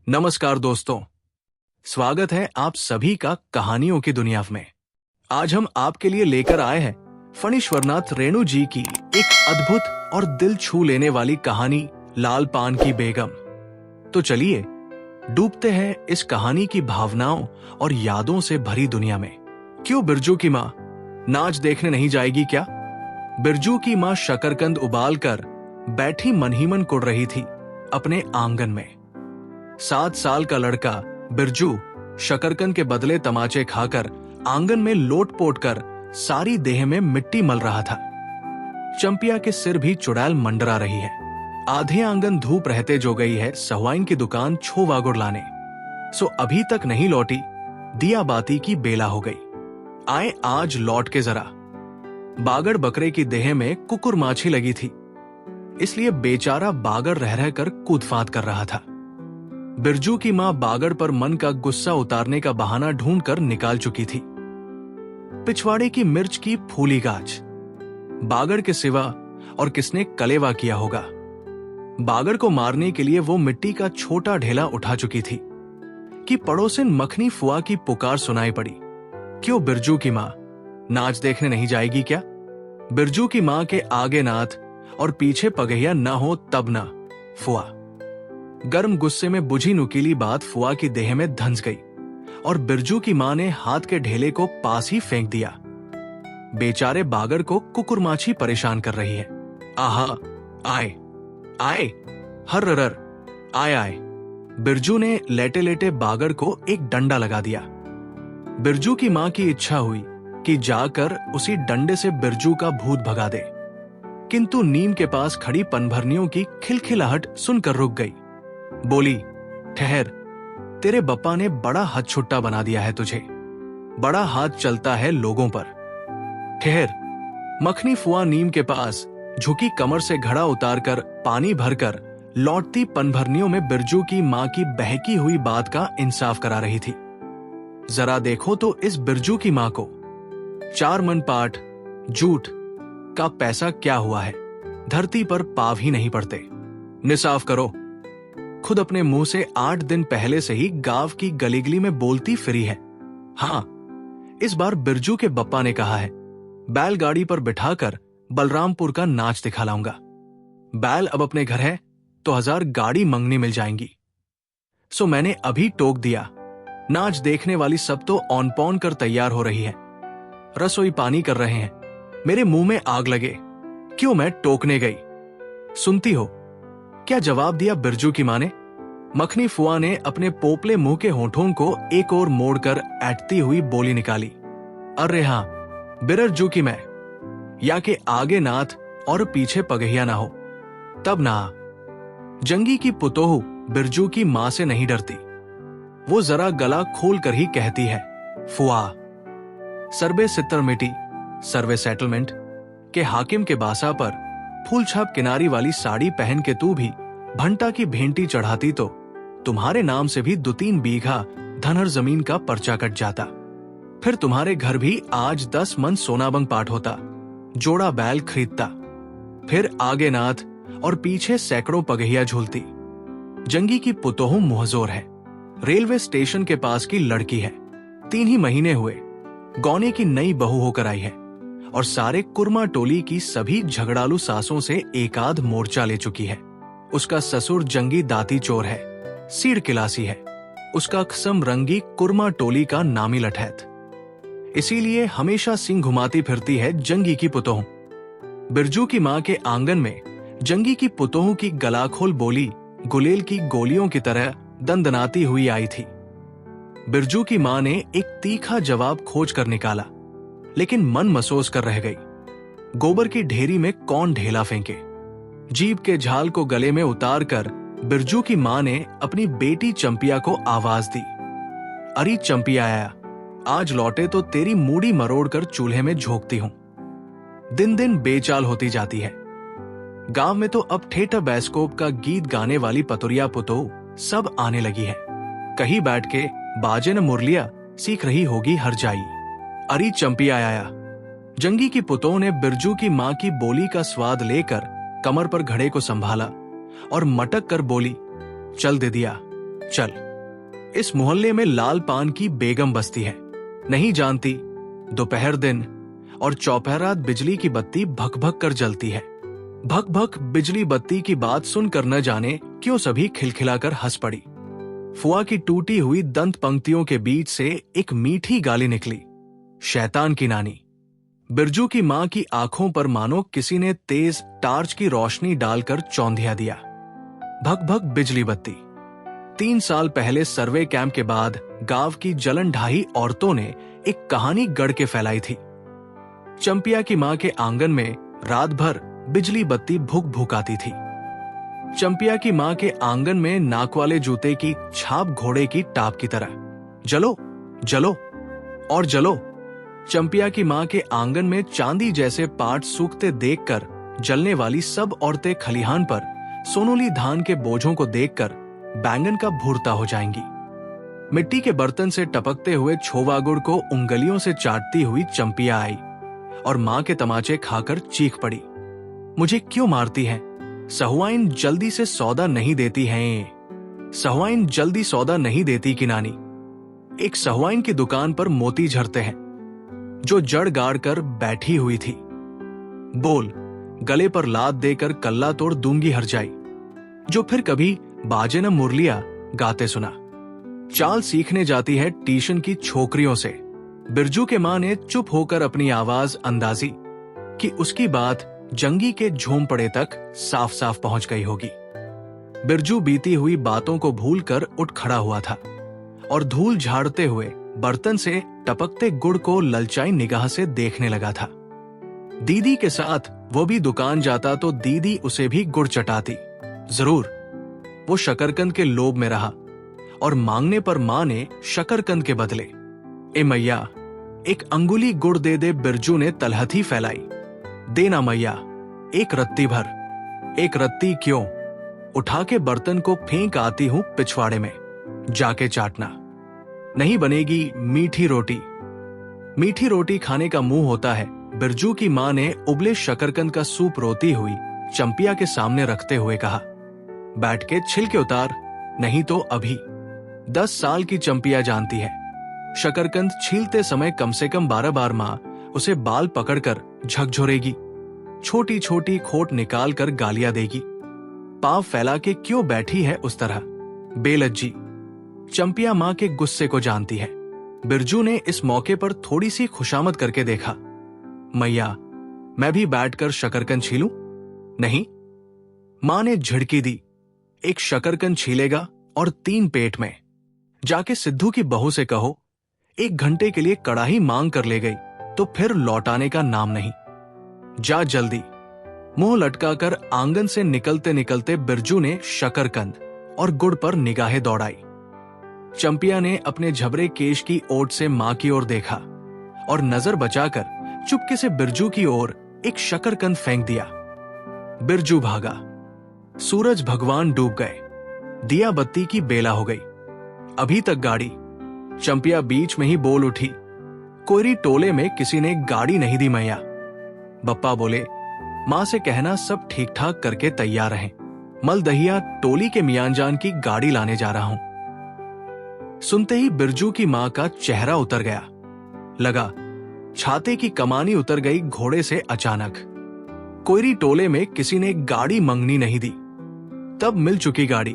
नमस्कार दोस्तों, स्वागत है आप सभी का कहानियों की दुनिया में। आज हम आपके लिए लेकर आए हैं फणीश्वरनाथ रेणु जी की एक अद्भुत और दिल छू लेने वाली कहानी, लाल पान की बेगम। तो चलिए डूबते हैं इस कहानी की भावनाओं और यादों से भरी दुनिया में। क्यों बिरजू की माँ नाच देखने नहीं जाएगी क्या? बिरजू की माँ शकरकंद उबालकर बैठी मन ही मन कुड़ रही थी अपने आंगन में। 7 साल का लड़का बिरजू शकरकंद के बदले तमाचे खाकर आंगन में लोट-पोट कर सारी देह में मिट्टी मल रहा था। चंपिया के सिर भी चुड़ैल मंडरा रही है। आधे आंगन धूप रहते जो गई है सहुआइन की दुकान छोवागुड़ लाने। सो अभी तक नहीं लौटी, दिया बाती की बेला हो गई। आए आज लौट के जरा। बागड़ बकरे की देह में कुकुर माछी लगी थी, इसलिए बेचारा बागड़ रह रह कर कूदफात कर रहा था। बिरजू की मां बागड़ पर मन का गुस्सा उतारने का बहाना ढूंढकर निकाल चुकी थी। पिछवाड़े की मिर्च की फूली गाछ, बागड़ के सिवा और किसने कलेवा किया होगा। बागड़ को मारने के लिए वो मिट्टी का छोटा ढेला उठा चुकी थी कि पड़ोसिन मखनी फुआ की पुकार सुनाई पड़ी। क्यों बिरजू की मां नाच देखने नहीं जाएगी क्या? बिरजू की मां के आगे नाथ और पीछे पगहिया न हो तब ना फुआ। गर्म गुस्से में बुझी नुकीली बात फुआ की देह में धंस गई और बिरजू की मां ने हाथ के ढेले को पास ही फेंक दिया। बेचारे बागड़ को कुकुरमाछी परेशान कर रही है। आहा, आए आए, हर्रर, आए आए। बिरजू ने लेटे लेटे बागड़ को एक डंडा लगा दिया। बिरजू की मां की इच्छा हुई कि जाकर उसी डंडे से बिरजू का भूत भगा दे, किंतु नीम के पास खड़ी पनभरनियों की खिलखिलाहट सुनकर रुक गई। बोली, ठहर, तेरे बप्पा ने बड़ा हथ छुट्टा बना दिया है तुझे। बड़ा हाथ चलता है लोगों पर। ठहर। मखनी फुआ नीम के पास झुकी कमर से घड़ा उतारकर पानी भरकर लौटती पनभरनियों में बिरजू की मां की बहकी हुई बात का इंसाफ करा रही थी। जरा देखो तो इस बिरजू की मां को। 4 मन पाठ जूठ का पैसा क्या हुआ है, धरती पर पाव ही नहीं पड़ते। निसाफ करो। खुद अपने मुंह से 8 दिन पहले से ही गांव की गलीगली में बोलती फिरी है। हाँ, इस बार बिरजू के बप्पा ने कहा है बैलगाड़ी पर बिठाकर बलरामपुर का नाच दिखा लाऊंगा। बैल अब अपने घर है तो 1000 गाड़ी मंगनी मिल जाएंगी। सो मैंने अभी टोक दिया। नाच देखने वाली सब तो ऑन पॉन कर तैयार हो रही है, रसोई पानी कर रहे हैं। मेरे मुंह में आग लगे, क्यों मैं टोकने गई। सुनती हो क्या जवाब दिया बिरजू की मां ने? मखनी फुआ ने अपने पोपले मुंह के होठों को एक और मोड़कर ऐटती हुई बोली निकाली। अरे हां, बिरजू की मैं, या के आगे नाथ और पीछे पगहिया ना हो तब ना। जंगी की पुतोहू बिरजू की मां से नहीं डरती। वो जरा गला खोल कर ही कहती है, फुआ, सर्वे सित्तर मिटी सर्वे सेटलमेंट के हाकिम के बासा पर फूलछाप किनारी वाली साड़ी पहन के तू भी भंटा की भेंटी चढ़ाती तो तुम्हारे नाम से भी 2-3 बीघा धनहर जमीन का पर्चा कट जाता। फिर तुम्हारे घर भी आज 10 मन सोनाबंग पाठ होता, जोड़ा बैल खरीदता। फिर आगे नाथ और पीछे सैकड़ों पगहिया झूलती। जंगी की पुतोहू मुहजोर है, रेलवे स्टेशन के पास की लड़की है। 3 ही महीने हुए गौने की नई बहू होकर आई है और सारे कुरमा टोली की सभी झगड़ालू सासों से एकाध मोर्चा ले चुकी है। उसका ससुर जंगी दाती चोर है, सीड़ किलासी है। उसका खसम रंगी कुरमा टोली का नामी लठैत। इसीलिए हमेशा सिंह घुमाती फिरती है जंगी की पुतोहू। बिरजू की मां के आंगन में जंगी की पुतोहू की गलाखोल बोली गुलेल की गोलियों की तरह दंदनाती हुई आई थी। बिरजू की मां ने एक तीखा जवाब खोज कर निकाला, लेकिन मन मसोस कर रह गई। गोबर की ढेरी में कौन ढेला फेंके। जीभ के झाल को गले में उतार कर बिरजू की मां ने अपनी बेटी चंपिया को आवाज दी। अरे चंपिया आया, आज लौटे तो तेरी मूड़ी मरोड़ कर चूल्हे में झोंकती हूं। दिन दिन बेचाल होती जाती है। गांव में तो अब थिएटर बैस्कोप का गीत गाने वाली पतुरिया पुतो सब आने लगी है। कहीं बैठ के बाजे न मुरलिया सीख रही होगी हर जाई। अरे चंपिया आया। जंगी की पुतों ने बिरजू की मां की बोली का स्वाद लेकर कमर पर घड़े को संभाला और मटक कर बोली, चल दे दिया, चल, इस मोहल्ले में लाल पान की बेगम बसती है, नहीं जानती दोपहर दिन और चौपहरात बिजली की बत्ती भक भक कर जलती है। भक भक बिजली बत्ती की बात सुनकर न जाने क्यों सभी खिलखिलाकर हंस पड़ी। फुआ की टूटी हुई दंत पंक्तियों के बीच से एक मीठी गाली निकली, शैतान की नानी। बिरजू की मां की आंखों पर मानो किसी ने तेज टार्च की रोशनी डालकर चौंधिया दिया। भक भक बिजली बत्ती। 3 साल पहले सर्वे कैंप के बाद गांव की जलन ढाही औरतों ने एक कहानी गढ़ के फैलाई थी। चंपिया की मां के आंगन में रात भर बिजली बत्ती भुक भुकाती थी। चंपिया की मां के आंगन में नाक वाले जूते की छाप घोड़े की टाप की तरह, जलो जलो और जलो। चंपिया की मां के आंगन में चांदी जैसे पाट सूखते देखकर जलने वाली सब औरतें खलिहान पर सोनोली धान के बोझों को देखकर बैंगन का भूरता हो जाएंगी। मिट्टी के बर्तन से टपकते हुए छोवा गुड़ को उंगलियों से चाटती हुई चंपिया आई और मां के तमाचे खाकर चीख पड़ी, मुझे क्यों मारती हैं? सहुआइन जल्दी से सौदा नहीं देती हैं। सहुआइन जल्दी सौदा नहीं देती कि नानी। एक सहुआइन की दुकान पर मोती झरते हैं, जो जड़ गाड़ कर बैठी हुई थी। बोल, गले पर लात देकर कल्ला तोड़ दूंगी हर जाई, जो फिर कभी बाजे न मुरलिया गाते सुना। चाल सीखने जाती है ट्यूशन की छोकरियों से। बिरजू के मां ने चुप होकर अपनी आवाज अंदाजी कि उसकी बात जंगी के झोंपड़े तक साफ साफ पहुंच गई होगी। बिरजू बीती हुई बातों को भूलकर उठ खड़ा हुआ था और धूल झाड़ते हुए बर्तन से टपकते गुड़ को ललचाई निगाह से देखने लगा था। दीदी के साथ वो भी दुकान जाता तो दीदी उसे भी गुड़ चटाती जरूर। वो शकरकंद के लोभ में रहा और मांगने पर मां ने शकरकंद के बदले, ए मैया एक अंगुली गुड़ दे दे। बिरजू ने तलहथी फैलाई, देना मैया, एक रत्ती भर। एक रत्ती क्यों? उठा के बर्तन को फेंक आती हूं पिछवाड़े में, जाके चाटना। नहीं बनेगी मीठी रोटी। मीठी रोटी खाने का मुंह होता है। बिरजू की मां ने उबले शकरकंद का सूप रोती हुई चंपिया के सामने रखते हुए कहा, बैठ के छिलके उतार, नहीं तो अभी। 10 साल की चंपिया जानती है, शकरकंद छीलते समय कम से कम 12 बार मां उसे बाल पकड़कर झकझोरेगी, छोटी छोटी खोट निकाल कर गालियां देगी। पांव फैला के क्यों बैठी है उस तरह, बेलज्जी। चंपिया मां के गुस्से को जानती है। बिरजू ने इस मौके पर थोड़ी सी खुशामद करके देखा, मैया मैं भी बैठकर शकरकंद छीलूं? नहीं। मां ने झिड़की दी, एक शकरकंद छीलेगा और 3 पेट में। जाके सिद्धू की बहू से कहो 1 घंटे के लिए कड़ाही मांग कर ले गई तो फिर लौटाने का नाम नहीं। जा जल्दी। मुंह लटकाकर आंगन से निकलते निकलते बिरजू ने शकरकंद और गुड़ पर निगाहें दौड़ाई। चंपिया ने अपने झबरे केश की ओट से मां की ओर देखा और नजर बचाकर चुपके से बिरजू की ओर एक शकरकंद फेंक दिया। बिरजू भागा। सूरज भगवान डूब गए, दिया बत्ती की बेला हो गई। अभी तक गाड़ी। चंपिया बीच में ही बोल उठी, कोयरी टोले में किसी ने गाड़ी नहीं दी मैया। बप्पा बोले, मां से कहना सब ठीक ठाक करके तैयार रहें, मलदहिया टोली के मियांजान की गाड़ी लाने जा रहा हूं। सुनते ही बिरजू की मां का चेहरा उतर गया। लगा छाते की कमानी उतर गई घोड़े से अचानक। कोयरी टोले में किसी ने गाड़ी मंगनी नहीं दी। तब मिल चुकी गाड़ी।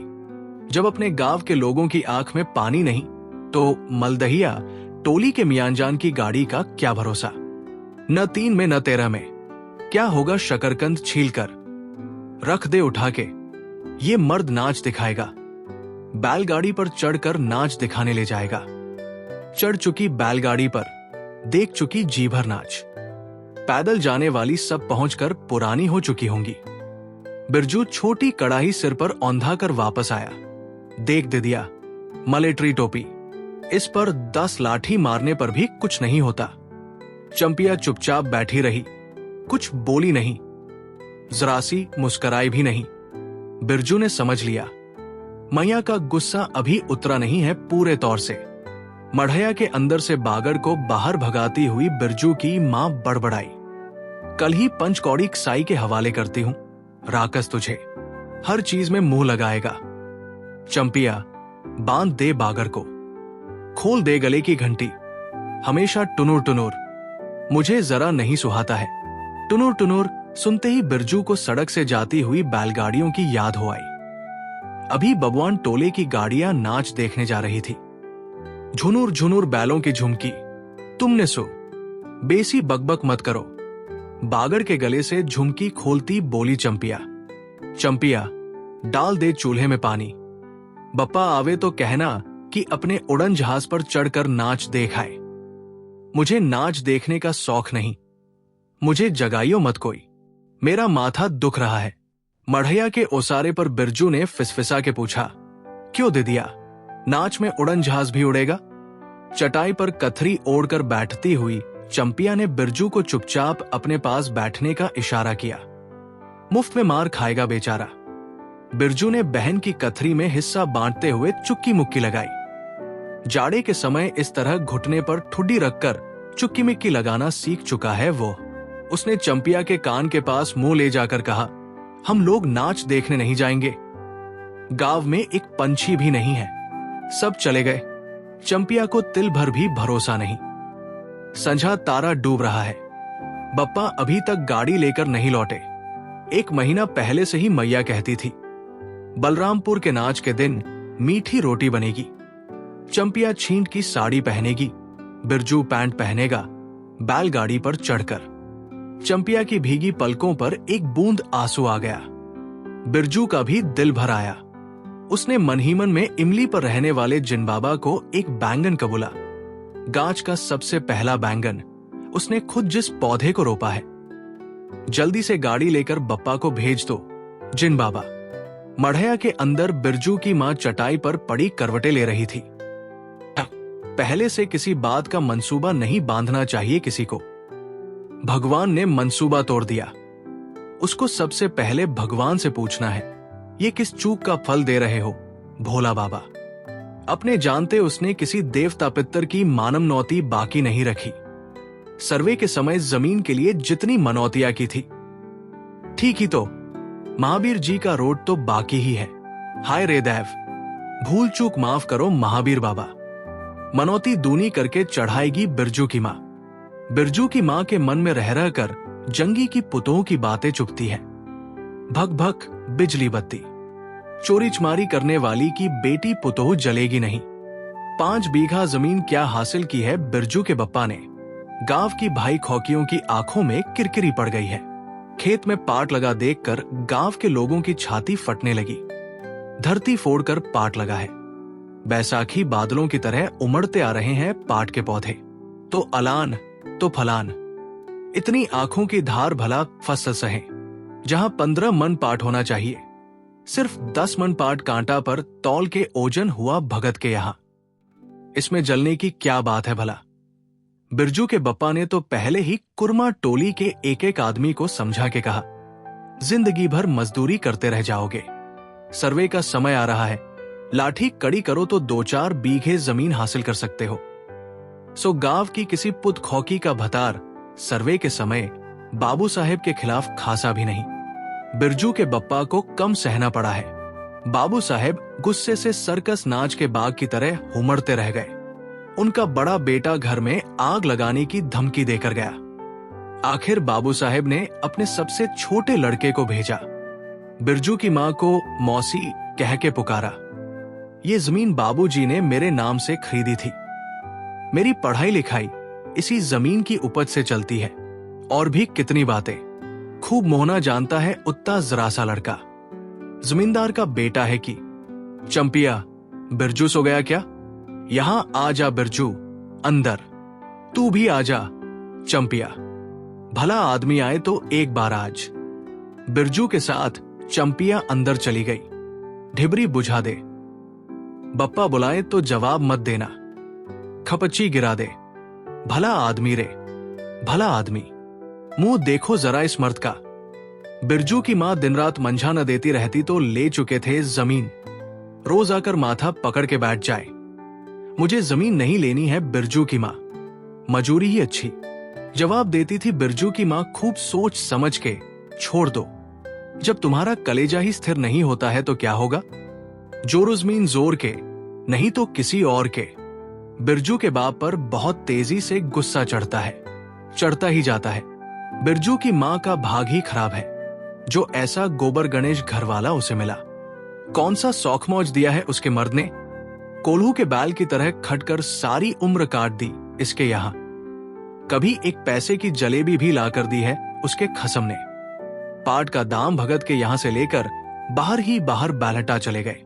जब अपने गांव के लोगों की आंख में पानी नहीं तो मलदहिया टोली के मियांजान की गाड़ी का क्या भरोसा। न 3 में न 13 में। क्या होगा शकरकंद छीलकर। रख दे उठा के, ये मर्द नाच दिखाएगा। बैलगाड़ी पर चढ़कर नाच दिखाने ले जाएगा। चढ़ चुकी बैलगाड़ी पर, देख चुकी जी भर नाच। पैदल जाने वाली सब पहुंचकर पुरानी हो चुकी होंगी। बिरजू छोटी कड़ाही सिर पर औंधा कर वापस आया। देख दिया, मलेट्री टोपी, इस पर 10 लाठी मारने पर भी कुछ नहीं होता। चंपिया चुपचाप बैठी रही, कुछ बोली नहीं, जरा सी मुस्कुराई भी नहीं। बिरजू ने समझ लिया, मैया का गुस्सा अभी उतरा नहीं है पूरे तौर से। मढ़ैया के अंदर से बागड़ को बाहर भगाती हुई बिरजू की मां बड़बड़ाई, कल ही पंचकौड़ी कसाई के हवाले करती हूं, राकस तुझे हर चीज में मुंह लगाएगा। चंपिया, बांध दे बागर को, खोल दे गले की घंटी, हमेशा टुनुर टुनुर, मुझे जरा नहीं सुहाता है। टुनुर टुनुर सुनते ही बिरजू को सड़क से जाती हुई बैलगाड़ियों की याद हो आई। अभी बबुआन टोले की गाड़ियां नाच देखने जा रही थी। झुनुर झुनुर बैलों की झुमकी, तुमने सो, बेसी बकबक मत करो। बागर के गले से झुमकी खोलती बोली चंपिया, चंपिया डाल दे चूल्हे में पानी, बप्पा आवे तो कहना कि अपने उड़न जहाज पर चढ़कर नाच देख आए। मुझे नाच देखने का शौक नहीं, मुझे जगाइयो मत कोई, मेरा माथा दुख रहा है। मढ़ैया के ओसारे पर बिरजू ने फिसफिसा के पूछा, क्यों दे दिया, नाच में उड़न जहाज भी उड़ेगा? चटाई पर कथरी ओढ़कर बैठती हुई चंपिया ने बिरजू को चुपचाप अपने पास बैठने का इशारा किया। मुफ्त में मार खाएगा बेचारा। बिरजू ने बहन की कथरी में हिस्सा बांटते हुए चुक्की मुक्की लगाई। जाड़े के समय इस तरह घुटने पर ठुड्डी रखकर चुक्की मिक्की लगाना सीख चुका है वो। उसने चंपिया के कान के पास मुंह ले जाकर कहा, हम लोग नाच देखने नहीं जाएंगे, गांव में एक पंछी भी नहीं है, सब चले गए। चंपिया को तिल भर भी भरोसा नहीं। संझा तारा डूब रहा है, बप्पा अभी तक गाड़ी लेकर नहीं लौटे। 1 महीना पहले से ही मैया कहती थी, बलरामपुर के नाच के दिन मीठी रोटी बनेगी, चंपिया छींट की साड़ी पहनेगी, बिरजू पैंट पहनेगा बैलगाड़ी पर चढ़कर। चंपिया की भीगी पलकों पर एक बूंद आंसू आ गया। बिरजू का भी दिल भर आया। उसने मन ही मन में इमली पर रहने वाले जिन बाबा को एक बैंगन कबूला। गांच का सबसे पहला बैंगन उसने खुद जिस पौधे को रोपा है। जल्दी से गाड़ी लेकर बप्पा को भेज दो जिन बाबा। मढ़ैया के अंदर बिरजू की मां चटाई पर पड़ी करवटें ले रही थी। पहले से किसी बात का मंसूबा नहीं बांधना चाहिए किसी को। भगवान ने मंसूबा तोड़ दिया। उसको सबसे पहले भगवान से पूछना है, ये किस चूक का फल दे रहे हो भोला बाबा? अपने जानते उसने किसी देवता पितर की मानमनौती बाकी नहीं रखी। सर्वे के समय जमीन के लिए जितनी मनौतियां की थी, ठीक ही तो महावीर जी का रोड तो बाकी ही है। हाय रे दैव, भूल चूक माफ करो महावीर बाबा। मनौती दूनी करके चढ़ाएगी बिरजू की मां। बिरजू की मां के मन में रह कर जंगी की पुतों की बातें चुभती है। भक भक बिजली बत्ती, चोरी चमारी करने वाली की बेटी पुतोह जलेगी नहीं। 5 बीघा जमीन क्या हासिल की है बिरजू के बप्पा ने। गांव की भाई खौकियों की आंखों में किरकिरी पड़ गई है। खेत में पाट लगा देखकर गांव के लोगों की छाती फटने लगी। धरती फोड़कर पाट लगा है। बैसाखी बादलों की तरह उमड़ते आ रहे हैं पाट के पौधे, तो अलान तो फलान। इतनी आंखों की धार भला फसल सहे। जहां 15 मन पाट होना चाहिए, सिर्फ 10 मन पाट कांटा पर तौल के ओजन हुआ भगत के यहां। इसमें जलने की क्या बात है भला? बिरजू के बप्पा ने तो पहले ही कुरमा टोली के एक एक आदमी को समझा के कहा, जिंदगी भर मजदूरी करते रह जाओगे, सर्वे का समय आ रहा है, लाठी कड़ी करो तो 2-4 बीघे जमीन हासिल कर सकते हो। सो गांव की किसी पुत खौकी का भतार सर्वे के समय बाबू साहेब के खिलाफ खासा भी नहीं। बिरजू के बप्पा को कम सहना पड़ा है। बाबू साहेब गुस्से से सर्कस नाच के बाग की तरह हुमड़ते रह गए। उनका बड़ा बेटा घर में आग लगाने की धमकी देकर गया। आखिर बाबू साहेब ने अपने सबसे छोटे लड़के को भेजा। बिरजू की मां को मौसी कह के पुकारा। ये जमीन बाबूजी ने मेरे नाम से खरीदी थी। मेरी पढ़ाई लिखाई इसी जमीन की उपज से चलती है। और भी कितनी बातें। खूब मोहना जानता है उतना जरा सा लड़का। जमींदार का बेटा है कि। चंपिया, बिरजू सो गया क्या? यहां आ जा बिरजू, अंदर। तू भी आ जा चंपिया। भला आदमी आए तो एक बार आज। बिरजू के साथ चंपिया अंदर चली गई। ढिबरी बुझा दे। बप्पा बुलाए तो जवाब मत देना। खपच्ची गिरा दे। भला आदमी रे, भला आदमी। मुंह देखो जरा इस मर्द का। बिरजू की मां दिन रात मंझा न देती रहती तो ले चुके थे जमीन। रोज आकर माथा पकड़ के बैठ जाए। मुझे जमीन नहीं लेनी है बिरजू की मां, मजूरी ही अच्छी। जवाब देती थी बिरजू की मां खूब सोच समझ के, छोड़ दो। जब तुम्हारा कलेजा ही स्थिर नहीं होता है तो क्या होगा? जोरुजमीन जोर के, नहीं तो किसी और के। बिरजू के बाप पर बहुत तेजी से गुस्सा चढ़ता ही जाता है। बिरजू की मां का भाग ही खराब है, जो ऐसा गोबर गणेश घरवाला उसे मिला। कौन सा शौक मौज दिया है उसके मर्द ने। कोल्हू के बैल की तरह खटकर सारी उम्र काट दी इसके यहां। कभी एक पैसे की जलेबी भी लाकर दी है उसके खसम ने। पाट का दाम भगत के यहां से लेकर बाहर ही बाहर बैलहटा चले गए।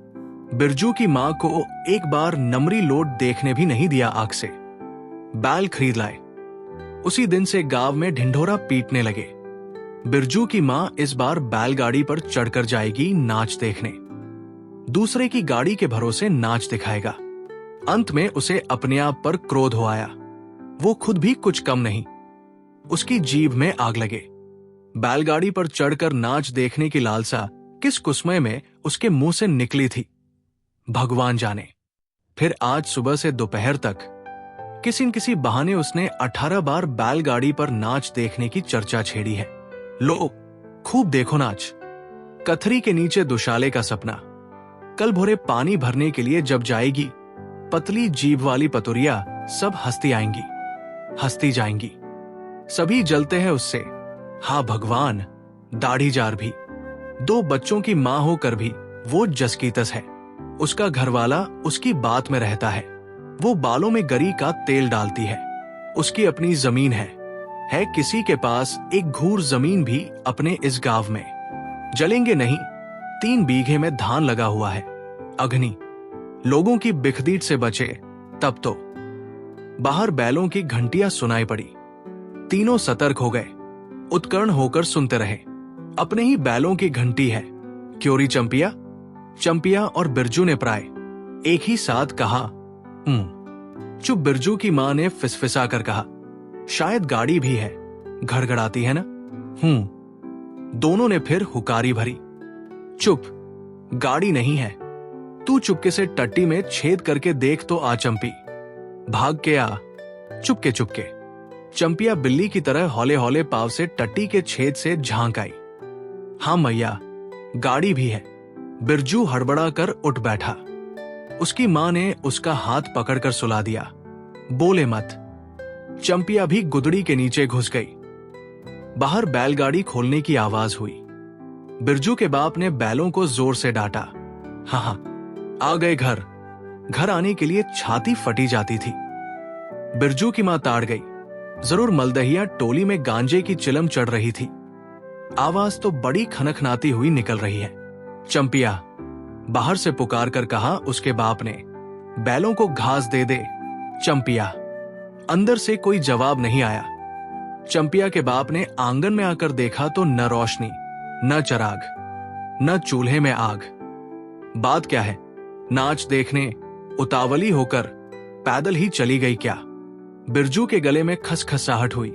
बिरजू की मां को एक बार नमरी लोट देखने भी नहीं दिया आंख से। बैल खरीद लाए। उसी दिन से गांव में ढिंढोरा पीटने लगे। बिरजू की मां इस बार बैलगाड़ी पर चढ़कर जाएगी नाच देखने। दूसरे की गाड़ी के भरोसे नाच दिखाएगा। अंत में उसे अपने आप पर क्रोध हो आया। वो खुद भी कुछ कम नहीं। उसकी जीभ में आग लगे। बैलगाड़ी पर चढ़कर नाच देखने की लालसा किस कुस्मय में उसके मुंह से निकली थी, भगवान जाने। फिर आज सुबह से दोपहर तक किसी न किसी बहाने उसने 18 बार बैलगाड़ी पर नाच देखने की चर्चा छेड़ी है। लो, खूब देखो नाच। कथरी के नीचे दुशाले का सपना। कल भोरे पानी भरने के लिए जब जाएगी, पतली जीभ वाली पतुरिया सब हंसती आएंगी, हंसती जाएंगी। सभी जलते हैं उससे। हाँ भगवान, दाढ़ीजार भी। 2 बच्चों की मां होकर भी वो जसकीतस है। उसका घरवाला उसकी बात में रहता है। वो बालों में गरी का तेल डालती है। उसकी अपनी जमीन है किसी के पास एक घूर जमीन भी अपने इस गांव में। जलेंगे नहीं, 3 बीघे में धान लगा हुआ है। अग्नि लोगों की बिखदीट से बचे तब तो। बाहर बैलों की घंटियां सुनाई पड़ी। तीनों सतर्क हो गए, उत्कर्ण होकर सुनते रहे। अपने ही बैलों की घंटी है। क्योरी चंपिया और बिरजू ने प्राय एक ही साथ कहा चुप। बिरजू की मां ने फिसफिसा कर कहा, शायद गाड़ी भी है, घड़घड़ाती है ना। दोनों ने फिर हुकारी भरी, चुप, गाड़ी नहीं है। तू चुपके से टट्टी में छेद करके देख तो आ चंपी। भाग के आ, चुपके चुपके। चंपिया बिल्ली की तरह हौले हौले पाव से टट्टी के छेद से झांक आई। हाँ मैया, गाड़ी भी है। बिरजू हड़बड़ा कर उठ बैठा। उसकी मां ने उसका हाथ पकड़कर सुला दिया। बोले मत। चंपिया भी गुदड़ी के नीचे घुस गई। बाहर बैलगाड़ी खोलने की आवाज हुई। बिरजू के बाप ने बैलों को जोर से डांटा। हाँ, आ गए घर आने के लिए छाती फटी जाती थी। बिरजू की मां ताड़ गई। जरूर मलदहिया टोली में गांजे की चिलम चढ़ रही थी। आवाज तो बड़ी खनखनाती हुई निकल रही है। चंपिया, बाहर से पुकार कर कहा उसके बाप ने, बैलों को घास दे दे। चंपिया। अंदर से कोई जवाब नहीं आया। चंपिया के बाप ने आंगन में आकर देखा तो न रोशनी, न चराग, न चूल्हे में आग। बात क्या है? नाच देखने उतावली होकर पैदल ही चली गई क्या? बिरजू के गले में खसखसाहट हुई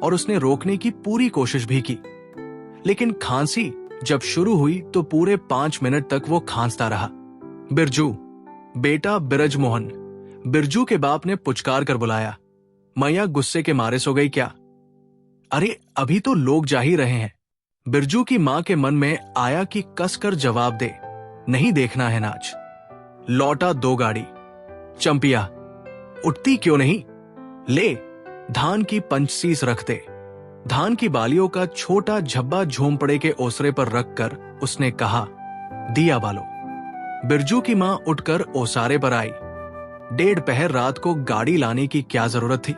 और उसने रोकने की पूरी कोशिश भी की, लेकिन खांसी जब शुरू हुई तो पूरे 5 मिनट तक वो खांसता रहा। बिरजू, बेटा बिरजमोहन। बिरजू के बाप ने पुचकार कर बुलाया। मैया गुस्से के मारे सो गई क्या? अरे अभी तो लोग जा ही रहे हैं। बिरजू की मां के मन में आया कि कसकर जवाब दे, नहीं देखना है नाच। लौटा 2 गाड़ी। चंपिया, उठती क्यों नहीं? ले, धान की पंचसीस रख दे। धान की बालियों का छोटा झब्बा झोंपड़े के ओसरे पर रखकर उसने कहा, दिया बालो। बिरजू की मां उठकर ओसारे पर आई। 1.5 पहर रात को गाड़ी लाने की क्या जरूरत थी?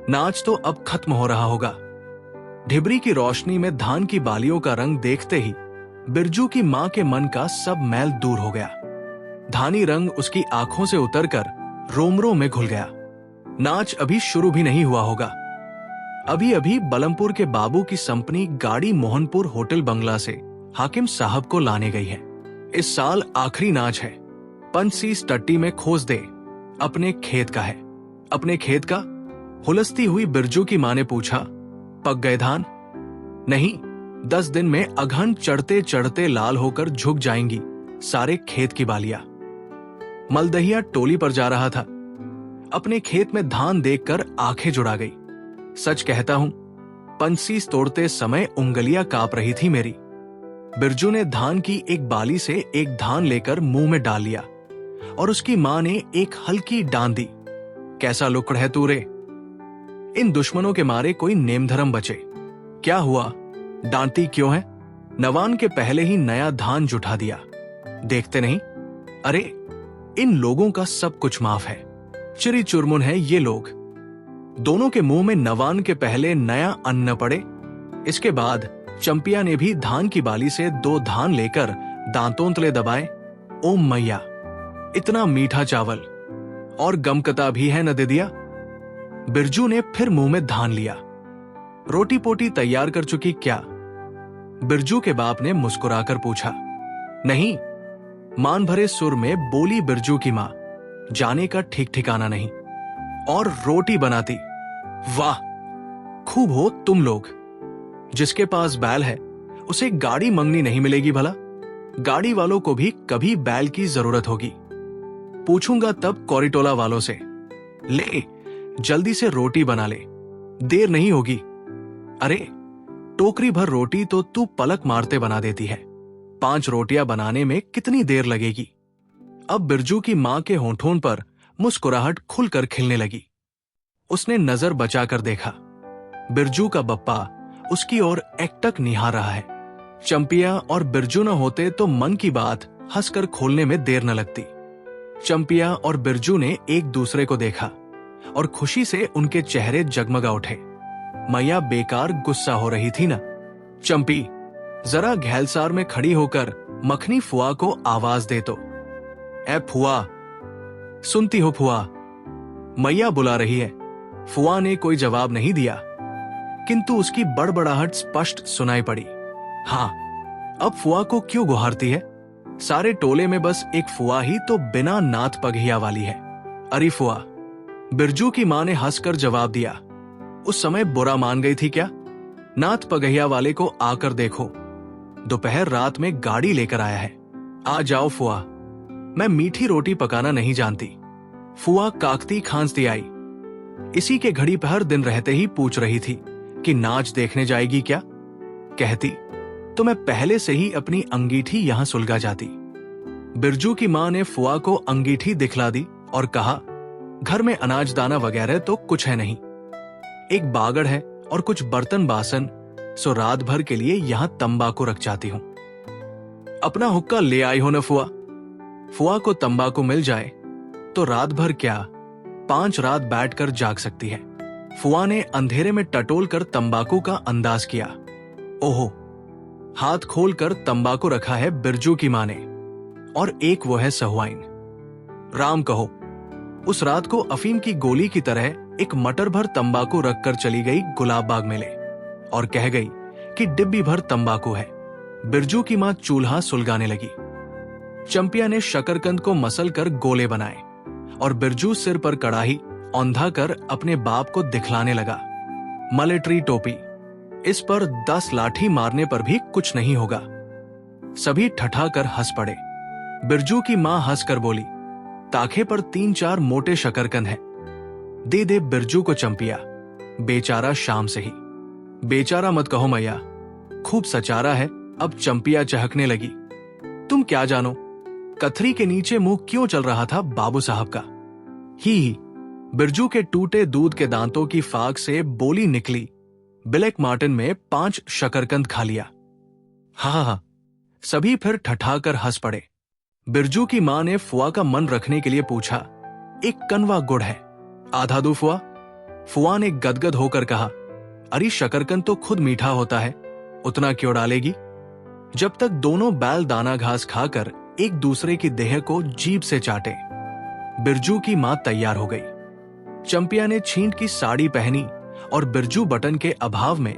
नाच तो अब खत्म हो रहा होगा। ढिबरी की रोशनी में धान की बालियों का रंग देखते ही बिरजू की मां के मन का सब मैल दूर हो गया। धानी रंग उसकी आंखों से उतरकर रोमरों में घुल गया। नाच अभी शुरू भी नहीं हुआ होगा। अभी अभी बलमपुर के बाबू की संपनी गाड़ी मोहनपुर होटल बंगला से हाकिम साहब को लाने गई है। इस साल आखिरी नाच है। पंचसीस टट्टी में खोज दे। अपने खेत का है। अपने खेत का? हुलसती हुई बिरजू की मां ने पूछा, पक गए धान? नहीं, 10 दिन में अघन चढ़ते चढ़ते लाल होकर झुक जाएंगी सारे खेत की बालियां। मलदहिया टोली पर जा रहा था। अपने खेत में धान देखकर आंखें जुड़ा गई। सच कहता हूं, पंचसीस तोड़ते समय उंगलियां कांप रही थी मेरी। बिरजू ने धान की एक बाली से एक धान लेकर मुंह में डाल लिया और उसकी मां ने एक हल्की डांट दी। कैसा लुकड़ है तू रे? इन दुश्मनों के मारे कोई नेम धर्म बचे। क्या हुआ, डांटती क्यों है? नवान के पहले ही नया धान जुटा दिया। देखते नहीं? अरे इन लोगों का सब कुछ माफ है, चिरी चुरमुन है ये लोग। दोनों के मुंह में नवान के पहले नया अन्न पड़े। इसके बाद चंपिया ने भी धान की बाली से 2 धान लेकर दांतों तले दबाए। ओम मैया, इतना मीठा चावल और गमकता भी है न दे दिया। बिरजू ने फिर मुंह में धान लिया। रोटी पोटी तैयार कर चुकी क्या? बिरजू के बाप ने मुस्कुराकर पूछा। नहीं, मान भरे सुर में बोली बिरजू की मां। जाने का ठीक ठिकाना नहीं। और रोटी बनाती। वाह, खूब हो तुम लोग। जिसके पास बैल है उसे गाड़ी मंगनी नहीं मिलेगी भला। गाड़ी वालों को भी कभी बैल की जरूरत होगी। पूछूंगा तब कॉरिटोला वालों से। ले जल्दी से रोटी बना ले, देर नहीं होगी। अरे टोकरी भर रोटी तो तू पलक मारते बना देती है। 5 रोटियां बनाने में कितनी देर लगेगी? अब बिरजू की मां के होंठों पर मुस्कुराहट खुलकर खिलने लगी। उसने नजर बचाकर देखा। बिरजू का बप्पा उसकी ओर एकटक निहार रहा है। चंपिया और बिरजू न होते तो मन की बात हंसकर खोलने में देर न लगती। चंपिया और बिरजू ने एक दूसरे को देखा और खुशी से उनके चेहरे जगमगा उठे। मैया बेकार गुस्सा हो रही थी ना। चंपी, जरा घैलसार में खड़ी होकर मखनी फुआ को आवाज दे तो। ए फुआ, सुनती हो फुआ? मैया बुला रही है। फुआ ने कोई जवाब नहीं दिया, किंतु उसकी बड़बड़ाहट स्पष्ट सुनाई पड़ी। हाँ, अब फुआ को क्यों गुहारती है? सारे टोले में बस एक फुआ ही तो बिना नाथ पगहिया वाली है। अरे फुआ, बिरजू की मां ने हंसकर जवाब दिया। उस समय बुरा मान गई थी क्या? नाथ पगहिया वाले को आकर देखो। दोपहर रात में गाड़ी लेकर आया है। आ जाओ फुआ, मैं मीठी रोटी पकाना नहीं जानती। फुआ काकती खांसती आई। इसी के घड़ी पहर दिन रहते ही पूछ रही थी कि नाच देखने जाएगी क्या? कहती तो मैं पहले से ही अपनी अंगीठी यहां सुलगा जाती। बिरजू की मां ने फुआ को अंगीठी दिखला दी और कहा, घर में अनाज दाना वगैरह तो कुछ है नहीं। एक बागड़ है और कुछ बर्तन बासन, सो रात भर के लिए यहां तंबाकू रख जाती हूं। अपना हुक्का ले आई हो न फुआ? फुआ को तंबाकू मिल जाए तो रात भर क्या 5 रात बैठकर जाग सकती है। फुआ ने अंधेरे में टटोल कर तंबाकू का अंदाज किया। ओहो, हाथ खोलकर तंबाकू रखा है बिरजू की मां ने, और एक वो है सहुआइन। राम कहो, उस रात को अफीम की गोली की तरह एक मटर भर तंबाकू रखकर चली गई गुलाब बाग मेले और कह गई कि डिब्बी भर तंबाकू है। बिरजू की मां चूल्हा सुलगाने लगी। चंपिया ने शकरकंद को मसल कर गोले बनाए और बिरजू सिर पर कड़ाही औंधा कर अपने बाप को दिखलाने लगा। मलेट्री टोपी, इस पर 10 लाठी मारने पर भी कुछ नहीं होगा। सभी ठठाकर हंस पड़े। बिरजू की मां हंसकर बोली, ताखे पर 3-4 मोटे शकरकंद हैं। दे दे बिरजू को चंपिया, बेचारा शाम से ही। बेचारा मत कहो मैया, खूब सचारा है। अब चंपिया चहकने लगी। तुम क्या जानो, कथरी के नीचे मुंह क्यों चल रहा था बाबू साहब का। ही बिरजू के टूटे दूध के दांतों की फाक से बोली निकली, ब्लैक मार्टिन में 5 शकरकंद खा लिया। हा, सभी फिर ठठाकर हंस पड़े। बिरजू की मां ने फुआ का मन रखने के लिए पूछा, एक कनवा गुड़ है, आधा दो फुआ? फुआ ने गदगद होकर कहा, अरे शकरकंद तो खुद मीठा होता है, उतना क्यों डालेगी? जब तक दोनों बैल दाना घास खाकर एक दूसरे की देह को जीभ से चाटे। बिरजू की मां तैयार हो गई। चंपिया ने छींट की साड़ी पहनी और बिरजू बटन के अभाव में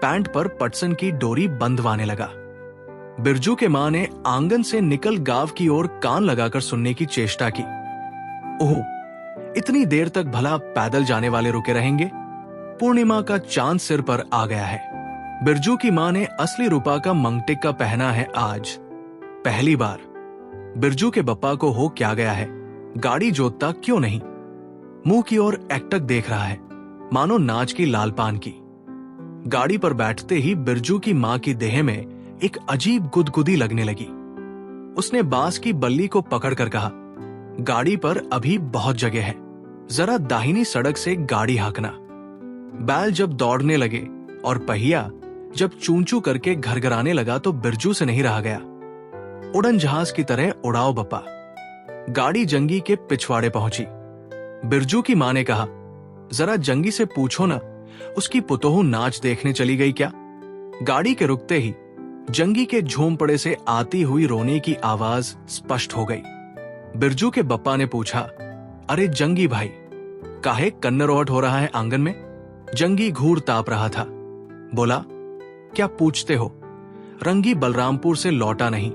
पैंट पर पटसन की डोरी बंधवाने लगा। बिरजू के मां ने आंगन से निकल गांव की ओर कान लगाकर सुनने की चेष्टा की। ओह, इतनी देर तक भला पैदल जाने वाले रुके रहेंगे? पूर्णिमा का चांद सिर पर आ गया है। बिरजू की मां ने असली रुपा का मंगटिक्का पहना है आज, पहली बार। बिरजू के बप्पा को हो क्या गया है, गाड़ी जोतता क्यों नहीं? मुंह की ओर एकटक देख रहा है, मानो नाच की लालपान की। गाड़ी पर बैठते ही बिरजू की मां की देह में एक अजीब गुदगुदी लगने लगी। उसने बांस की बल्ली को पकड़कर कहा, गाड़ी पर अभी बहुत जगह है, जरा दाहिनी सड़क से गाड़ी हाँकना। बैल जब दौड़ने लगे और पहिया जब चूं-चूं करके घरघराने लगा तो बिरजू से नहीं रहा गया। उड़न जहाज की तरह उड़ाओ बप्पा। गाड़ी जंगी के पिछवाड़े पहुंची। बिरजू की मां ने कहा, जरा जंगी से पूछो ना, उसकी पुतोहू नाच देखने चली गई क्या? गाड़ी के रुकते ही जंगी के झोंपड़े से आती हुई रोने की आवाज स्पष्ट हो गई। बिरजू के बप्पा ने पूछा, अरे जंगी भाई, काहे कन्नरोहट हो रहा है आंगन में? जंगी घूर ताप रहा था। बोला, क्या पूछते हो? रंगी बलरामपुर से लौटा नहीं,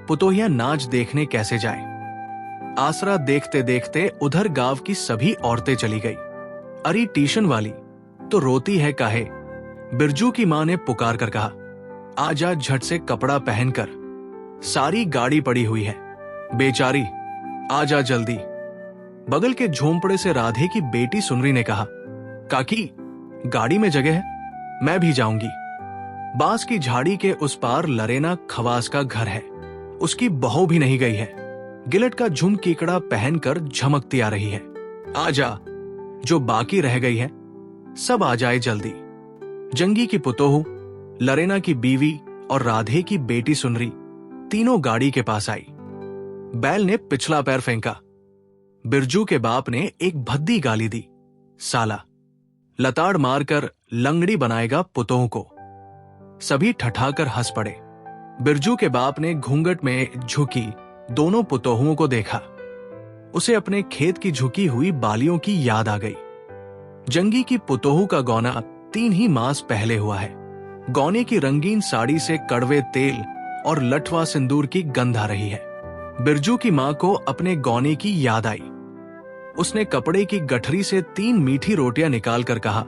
पुतोहिया नाच देखने कैसे जाए? आसरा देखते देखते उधर गांव की सभी औरतें चली गई। अरे ट्यूशन वाली तो रोती है काहे? बिरजू की मां ने पुकार कर कहा, आजा झट से कपड़ा पहनकर, सारी गाड़ी पड़ी हुई है, बेचारी आजा जल्दी। बगल के झोंपड़े से राधे की बेटी सुनरी ने कहा, काकी गाड़ी में जगह है, मैं भी जाऊंगी। बांस की झाड़ी के उस पार लरेना खवास का घर है, उसकी बहू भी नहीं गई है। गिलट का झुम कीकड़ा पहनकर झमकती आ रही है। आजा, जो बाकी रह गई है सब आ जाए जल्दी। जंगी की पुतोहू, लरेना की बीवी और राधे की बेटी सुनरी तीनों गाड़ी के पास आई। बैल ने पिछला पैर फेंका। बिरजू के बाप ने एक भद्दी गाली दी, साला लताड़ मारकर लंगड़ी बनाएगा पुतोहू को। सभी ठठाकर हंस पड़े। बिरजू के बाप ने घूंघट में झुकी दोनों पुतोहुओं को देखा। उसे अपने खेत की झुकी हुई बालियों की याद आ गई। जंगी की पुतोहू का गौना 3 ही मास पहले हुआ है। गौने की रंगीन साड़ी से कड़वे तेल और लठवा सिंदूर की गंध आ रही है। बिरजू की मां को अपने गौने की याद आई। उसने कपड़े की गठरी से 3 मीठी रोटियां निकाल कर कहा,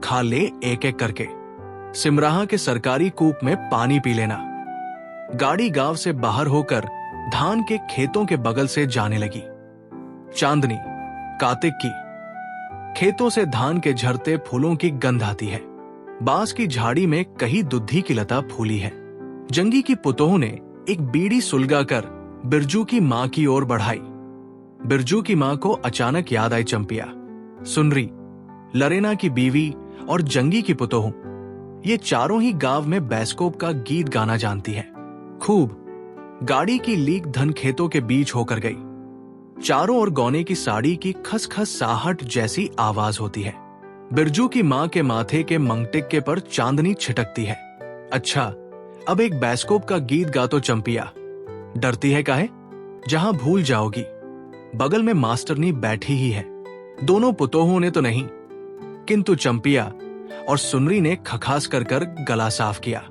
खा ले एक एक करके, सिमराहा के सरकारी कूप में पानी पी लेना। गाड़ी गांव से बाहर होकर धान के खेतों के बगल से जाने लगी। चांदनी, कार्तिक की, खेतों से धान के झरते फूलों की गंध आती है। बांस की झाड़ी में कहीं दुधी की लता फूली है। जंगी की पुतोहू ने एक बीड़ी सुलगा कर बिरजू की मां की ओर बढ़ाई। बिरजू की मां को अचानक याद आई चंपिया, सुनरी, लरेना की बीवी और जंगी की पुतोहू। ये चारों ही गांव में बैस्कोप का गीत गाना जानती है खूब। गाड़ी की लीक धन खेतों के बीच होकर गई। चारों ओर गौने की साड़ी की खसखस साहट जैसी आवाज होती है। बिरजू की मां के माथे के मंगटिक्के पर चांदनी छिटकती है। अच्छा, अब एक बैस्कोप का गीत गा तो चंपिया। डरती है काहे? जहां भूल जाओगी, बगल में मास्टरनी बैठी ही है। दोनों पुतोहुओं ने तो नहीं, किंतु चंपिया और सुनरी ने खखास कर गला साफ किया।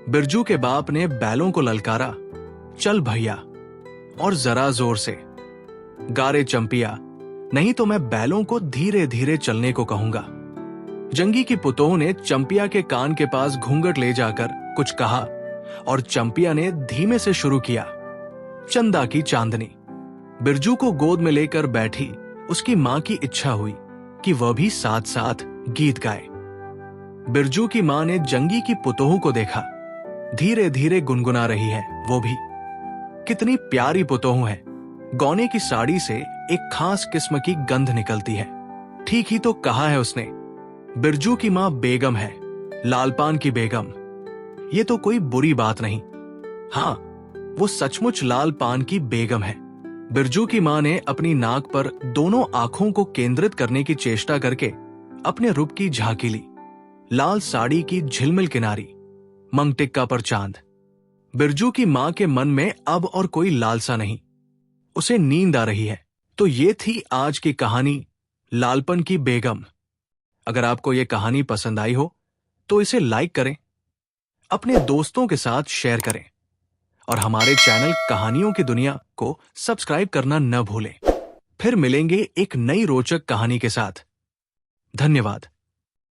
बिरजू के बाप ने बैलों को ललकारा, चल भैया, और जरा जोर से गारे चंपिया, नहीं तो मैं बैलों को धीरे धीरे चलने को कहूंगा। जंगी की पुतोहू ने चंपिया के कान के पास घूंघट ले जाकर कुछ कहा और चंपिया ने धीमे से शुरू किया, चंदा की चांदनी। बिरजू को गोद में लेकर बैठी उसकी मां की इच्छा हुई कि वह भी साथ साथ गीत गाए। बिरजू की मां ने जंगी की पुतोहू को देखा, धीरे धीरे गुनगुना रही है वो भी। कितनी प्यारी पुतोहू है। गौने की साड़ी से एक खास किस्म की गंध निकलती है। ठीक ही तो कहा है उसने, बिरजू की मां बेगम है, लालपान की बेगम। ये तो कोई बुरी बात नहीं। हाँ, वो सचमुच लालपान की बेगम है। बिरजू की मां ने अपनी नाक पर दोनों आंखों को केंद्रित करने की चेष्टा करके अपने रूप की झांकी ली। लाल साड़ी की झिलमिल किनारी, मंगटिक्का पर चांद। बिरजू की मां के मन में अब और कोई लालसा नहीं, उसे नींद आ रही है। तो ये थी आज की कहानी, लालपन की बेगम। अगर आपको ये कहानी पसंद आई हो तो इसे लाइक करें, अपने दोस्तों के साथ शेयर करें और हमारे चैनल कहानियों की दुनिया को सब्सक्राइब करना न भूलें। फिर मिलेंगे एक नई रोचक कहानी के साथ। धन्यवाद।